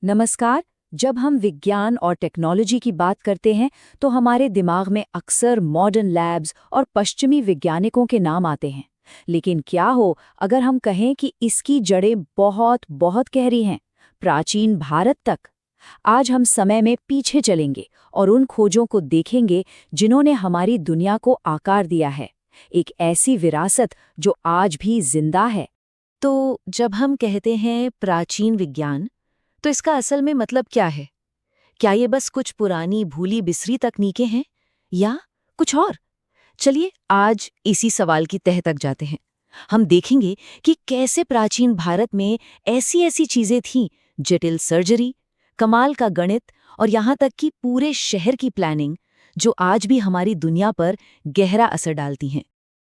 नमस्कार। जब हम विज्ञान और टेक्नोलॉजी की बात करते हैं तो हमारे दिमाग में अक्सर मॉडर्न लैब्स और पश्चिमी वैज्ञानिकों के नाम आते हैं। लेकिन क्या हो अगर हम कहें कि इसकी जड़ें बहुत बहुत गहरी हैं, प्राचीन भारत तक। आज हम समय में पीछे चलेंगे और उन खोजों को देखेंगे जिन्होंने हमारी दुनिया को आकार दिया है, एक ऐसी विरासत जो आज भी जिंदा है। तो जब हम कहते हैं प्राचीन विज्ञान, तो इसका असल में मतलब क्या है? क्या ये बस कुछ पुरानी भूली बिसरी तकनीकें हैं या कुछ और? चलिए आज इसी सवाल की तह तक जाते हैं। हम देखेंगे कि कैसे प्राचीन भारत में ऐसी ऐसी चीजें थीं, जटिल सर्जरी, कमाल का गणित और यहाँ तक कि पूरे शहर की प्लानिंग, जो आज भी हमारी दुनिया पर गहरा असर डालती हैं।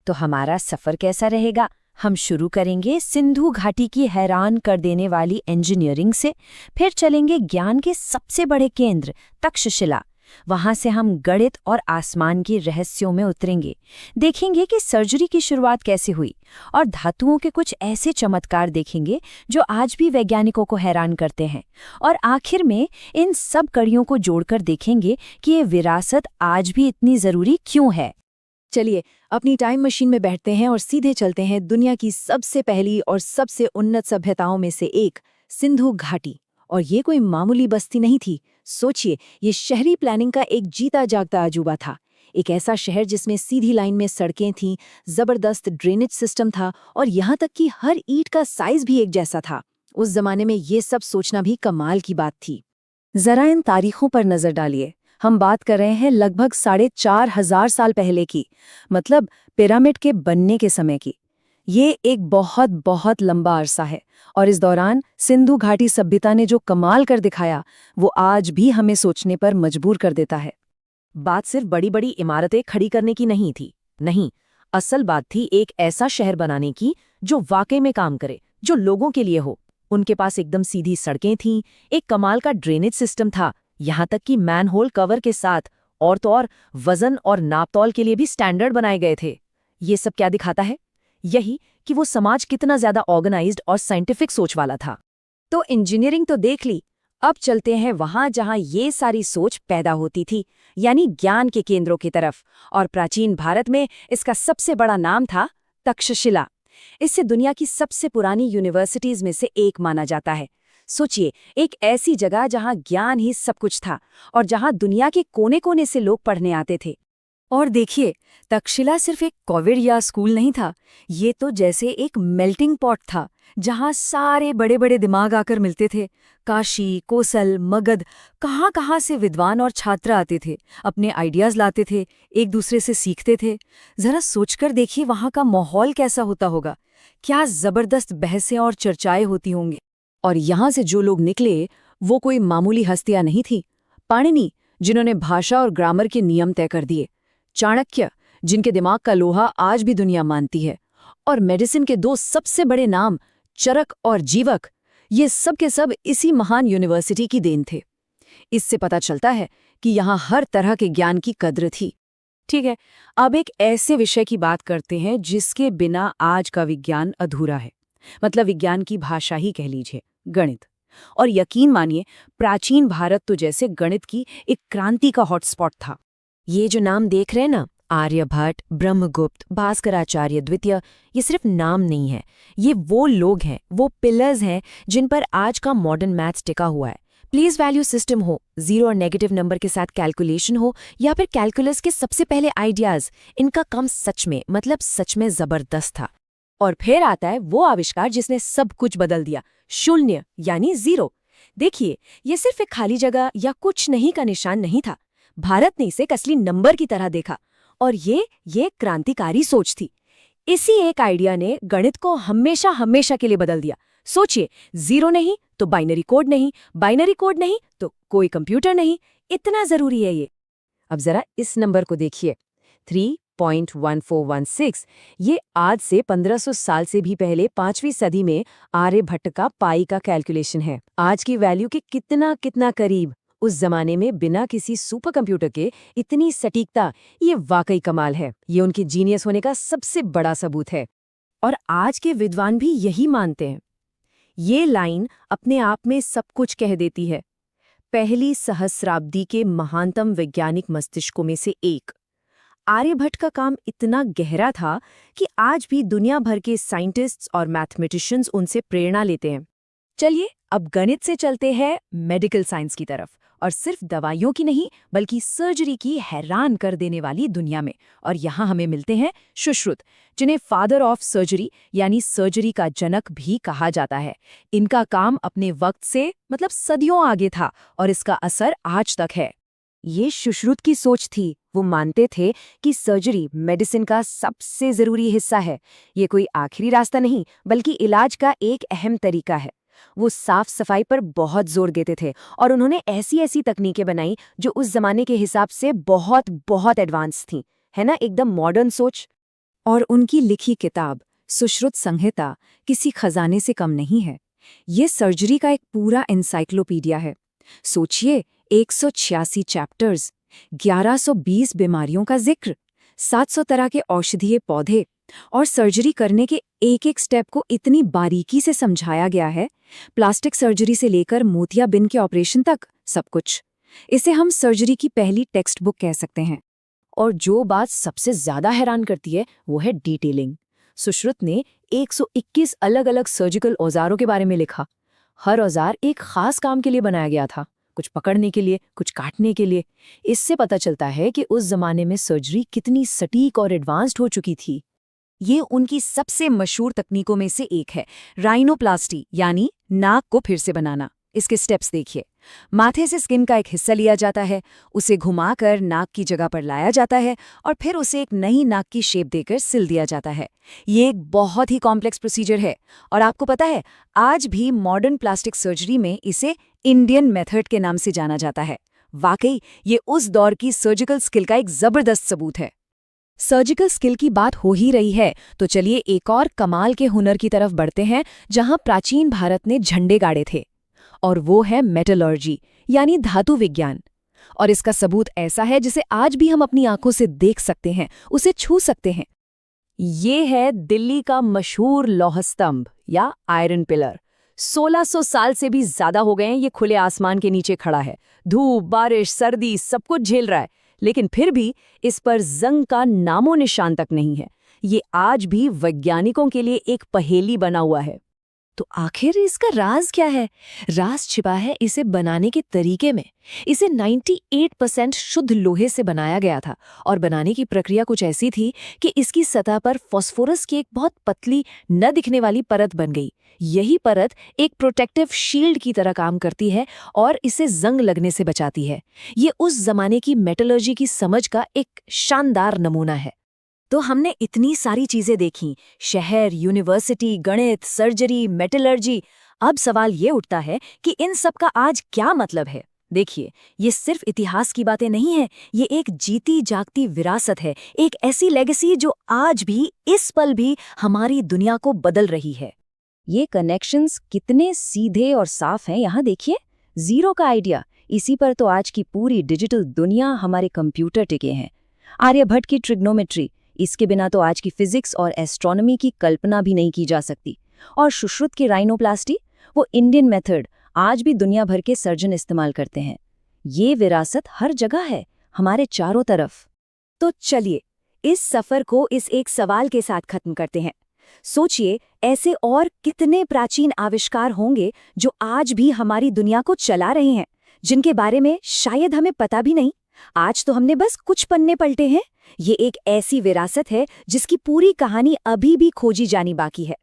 तो हमारा सफर कैसा रहेगा? हम शुरू करेंगे सिंधु घाटी की हैरान कर देने वाली इंजीनियरिंग से, फिर चलेंगे ज्ञान के सबसे बड़े केंद्र तक्षशिला। वहां से हम गणित और आसमान के रहस्यों में उतरेंगे, देखेंगे कि सर्जरी की शुरुआत कैसे हुई और धातुओं के कुछ ऐसे चमत्कार देखेंगे जो आज भी वैज्ञानिकों को हैरान करते हैं। और आखिर में इन सब कड़ियों को जोड़कर देखेंगे कि ये विरासत आज भी इतनी जरूरी क्यों है। चलिए अपनी टाइम मशीन में बैठते हैं और सीधे चलते हैं दुनिया की सबसे पहली और सबसे उन्नत सभ्यताओं में से एक, सिंधु घाटी। और ये कोई मामूली बस्ती नहीं थी। सोचिए, ये शहरी प्लानिंग का एक जीता जागता अजूबा था। एक ऐसा शहर जिसमें सीधी लाइन में सड़कें थीं, जबरदस्त ड्रेनेज सिस्टम था और यहाँ तक कि हर ईंट का साइज भी एक जैसा था। उस जमाने में ये सब सोचना भी कमाल की बात थी। जरा इन तारीखों पर नजर डालिए। हम बात कर रहे हैं लगभग 4,500 साल पहले की, मतलब पिरामिड के बनने के समय की। ये एक बहुत बहुत लंबा अरसा है और इस दौरान सिंधु घाटी सभ्यता ने जो कमाल कर दिखाया वो आज भी हमें सोचने पर मजबूर कर देता है। बात सिर्फ बड़ी बड़ी इमारतें खड़ी करने की नहीं थी, नहीं, असल बात थी एक ऐसा शहर बनाने की जो वाकई में काम करे, जो लोगों के लिए हो। उनके पास एकदम सीधी सड़कें थीं, एक कमाल का ड्रेनेज सिस्टम था, यहाँ तक कि मैनहोल कवर के साथ, और तो और वजन और नापतौल के लिए भी स्टैंडर्ड बनाए गए थे। ये सब क्या दिखाता है? यही कि वो समाज कितना ज्यादा ऑर्गेनाइज्ड और साइंटिफिक सोच वाला था। तो इंजीनियरिंग तो देख ली, अब चलते हैं वहां जहां ये सारी सोच पैदा होती थी, यानी ज्ञान के केंद्रों की तरफ। और प्राचीन भारत में इसका सबसे बड़ा नाम था तक्षशिला। इसे दुनिया की सबसे पुरानी यूनिवर्सिटीज में से एक माना जाता है। सोचिए, एक ऐसी जगह जहां ज्ञान ही सब कुछ था और जहां दुनिया के कोने कोने से लोग पढ़ने आते थे। और देखिए, तक्षशिला सिर्फ एक कॉलेज या स्कूल नहीं था, ये तो जैसे एक मेल्टिंग पॉट था जहां सारे बड़े बड़े दिमाग आकर मिलते थे। काशी, कोसल, मगध, कहाँ से विद्वान और छात्र आते थे, अपने आइडियाज लाते थे, एक दूसरे से सीखते थे। जरा सोचकर देखिए वहां का माहौल कैसा होता होगा। क्या जबरदस्त बहसें और चर्चाएं होती होंगी। और यहाँ से जो लोग निकले वो कोई मामूली हस्तियां नहीं थी। पाणिनि, जिन्होंने भाषा और ग्रामर के नियम तय कर दिए। चाणक्य, जिनके दिमाग का लोहा आज भी दुनिया मानती है। और मेडिसिन के दो सबसे बड़े नाम, चरक और जीवक, ये सब के सब इसी महान यूनिवर्सिटी की देन थे। इससे पता चलता है कि यहाँ हर तरह के ज्ञान की कद्र थी। ठीक है, अब एक ऐसे विषय की बात करते हैं जिसके बिना आज का विज्ञान अधूरा है। मतलब विज्ञान की भाषा ही कह लीजिए, गणित। और यकीन मानिए, प्राचीन भारत तो जैसे गणित की एक क्रांति का हॉटस्पॉट था। ये जो नाम देख रहे हैं ना, आर्यभट्ट, ब्रह्मगुप्त, भास्कराचार्य द्वितीय, ये सिर्फ नाम नहीं है, ये वो लोग हैं, वो पिलर्स हैं जिन पर आज का मॉडर्न मैथ्स टिका हुआ है। प्लेस वैल्यू सिस्टम हो, जीरो और नेगेटिव नंबर के साथ कैलकुलेशन हो, या फिर कैलकुलस के सबसे पहले आइडियाज, इनका काम सच में जबरदस्त था। और फिर आता है वो आविष्कार जिसने सब कुछ बदल दिया, शून्य यानी जीरो। देखिए, ये सिर्फ एक खाली जगह या कुछ नहीं का निशान नहीं था। भारत ने इसे एक असली नंबर की तरह देखा और ये क्रांतिकारी सोच थी। इसी एक आइडिया ने गणित को हमेशा हमेशा के लिए बदल दिया। सोचिए, जीरो नहीं तो बाइनरी कोड नहीं, बाइनरी कोड नहीं तो कोई कंप्यूटर नहीं। इतना जरूरी है ये। अब जरा इस नंबर को देखिए, 3.1416। ये आज से 1500 साल से भी पहले 5वीं सदी में आर्यभट्ट का पाई का कैलकुलेशन है। आज की वैल्यू के कितना कितना करीब। उस जमाने में बिना किसी सुपर कंप्यूटर के इतनी सटीकता, ये वाकई कमाल है। ये उनके जीनियस होने का सबसे बड़ा सबूत है। और आज के विद्वान भी यही मानते हैं। ये लाइन अपने आप में सब कुछ कह देती है। पहली सहस्राब्दी के महानतम वैज्ञानिक मस्तिष्कों में से एक। आर्यभट्ट का काम इतना गहरा था कि आज भी दुनिया भर के साइंटिस्ट्स और मैथमेटिशियंस उनसे प्रेरणा लेते हैं। चलिए अब गणित से चलते हैं मेडिकल साइंस की तरफ, और सिर्फ दवाइयों की नहीं बल्कि सर्जरी की हैरान कर देने वाली दुनिया में। और यहाँ हमें मिलते हैं सुश्रुत, जिन्हें फादर ऑफ सर्जरी यानी सर्जरी का जनक भी कहा जाता है। इनका काम अपने वक्त से मतलब सदियों आगे था और इसका असर आज तक है। ये सुश्रुत की सोच थी। वो मानते थे कि सर्जरी मेडिसिन का सबसे जरूरी हिस्सा है। ये कोई आखिरी रास्ता नहीं बल्कि इलाज का एक अहम तरीका है। वो साफ सफाई पर बहुत जोर देते थे और उन्होंने ऐसी ऐसी तकनीकें बनाई जो उस जमाने के हिसाब से बहुत बहुत एडवांस थीं, है ना, एकदम मॉडर्न सोच। और उनकी लिखी किताब सुश्रुत संहिता किसी खजाने से कम नहीं है। ये सर्जरी का एक पूरा एनसाइक्लोपीडिया है। सोचिए, 186 चैप्टर्स, 1120 बीमारियों का जिक्र, 700 तरह के औषधीय पौधे, और सर्जरी करने के एक एक स्टेप को इतनी बारीकी से समझाया गया है। प्लास्टिक सर्जरी से लेकर मोतियाबिंद के ऑपरेशन तक सब कुछ। इसे हम सर्जरी की पहली टेक्स्ट बुक कह सकते हैं। और जो बात सबसे ज्यादा हैरान करती है वो है डिटेलिंग। सुश्रुत ने 121 अलग अलग सर्जिकल औजारों के बारे में लिखा। हर औजार एक खास काम के लिए बनाया गया था, कुछ पकड़ने के लिए, कुछ काटने के लिए। इससे पता चलता है कि उस जमाने में सर्जरी कितनी सटीक और एडवांस्ड हो चुकी थी। ये उनकी सबसे मशहूर तकनीकों में से एक है, राइनोप्लास्टी यानी नाक को फिर से बनाना। इसके स्टेप्स देखिए। माथे से स्किन का एक हिस्सा लिया जाता है, उसे घुमाकर नाक की जगह पर लाया जाता है और फिर उसे एक नई नाक की शेप देकर सिल दिया जाता है। ये एक बहुत ही कॉम्प्लेक्स प्रोसीजर है और आपको पता है, आज भी मॉडर्न प्लास्टिक सर्जरी में इसे इंडियन मेथड के नाम से जाना जाता है। वाकई ये उस दौर की सर्जिकल स्किल का एक जबरदस्त सबूत है। सर्जिकल स्किल की बात हो ही रही है तो चलिए एक और कमाल के हुनर की तरफ बढ़ते हैं जहां प्राचीन भारत ने झंडे गाड़े थे, और वो है मेटलर्जी यानी धातु विज्ञान। और इसका सबूत ऐसा है जिसे आज भी हम अपनी आंखों से देख सकते हैं, उसे छू सकते हैं। ये है दिल्ली का मशहूर लौह स्तंभ या आयरन पिलर। 1600 साल से भी ज्यादा हो गए हैं ये खुले आसमान के नीचे खड़ा है। धूप, बारिश, सर्दी सब कुछ झेल रहा है, लेकिन फिर भी इस पर जंग का नामो निशान तक नहीं है। ये आज भी वैज्ञानिकों के लिए एक पहेली बना हुआ है। तो आखिर इसका राज क्या है? राज छिपा है इसे बनाने के तरीके में। इसे 98% शुद्ध लोहे से बनाया गया था और बनाने की प्रक्रिया कुछ ऐसी थी कि इसकी सतह पर फास्फोरस की एक बहुत पतली न दिखने वाली परत बन गई। यही परत एक प्रोटेक्टिव शील्ड की तरह काम करती है और इसे जंग लगने से बचाती है। ये उस जमाने की मेटलर्जी की समझ का एक शानदार नमूना है। तो हमने इतनी सारी चीजें देखी, शहर, यूनिवर्सिटी, गणित, सर्जरी, मेटलर्जी। अब सवाल ये उठता है कि इन सब का आज क्या मतलब है? देखिए, ये सिर्फ इतिहास की बातें नहीं है, ये एक जीती जागती विरासत है, एक ऐसी लेगेसी जो आज भी, इस पल भी हमारी दुनिया को बदल रही है। ये कनेक्शंस कितने सीधे और साफ हैं, यहाँ देखिए। जीरो का आइडिया, इसी पर तो आज की पूरी डिजिटल दुनिया, हमारे कंप्यूटर टिके हैं। आर्यभट्ट की ट्रिग्नोमेट्री, इसके बिना तो आज की फिजिक्स और एस्ट्रोनॉमी की कल्पना भी नहीं की जा सकती। और सुश्रुत की राइनोप्लास्टी, वो इंडियन मेथड आज भी दुनिया भर के सर्जन इस्तेमाल करते हैं। ये विरासत हर जगह है, हमारे चारों तरफ। तो चलिए इस सफर को इस एक सवाल के साथ खत्म करते हैं। सोचिए, ऐसे और कितने प्राचीन आविष्कार होंगे जो आज भी हमारी दुनिया को चला रहे हैं, जिनके बारे में शायद हमें पता भी नहीं। आज तो हमने बस कुछ पन्ने पलटे हैं। ये एक ऐसी विरासत है जिसकी पूरी कहानी अभी भी खोजी जानी बाकी है।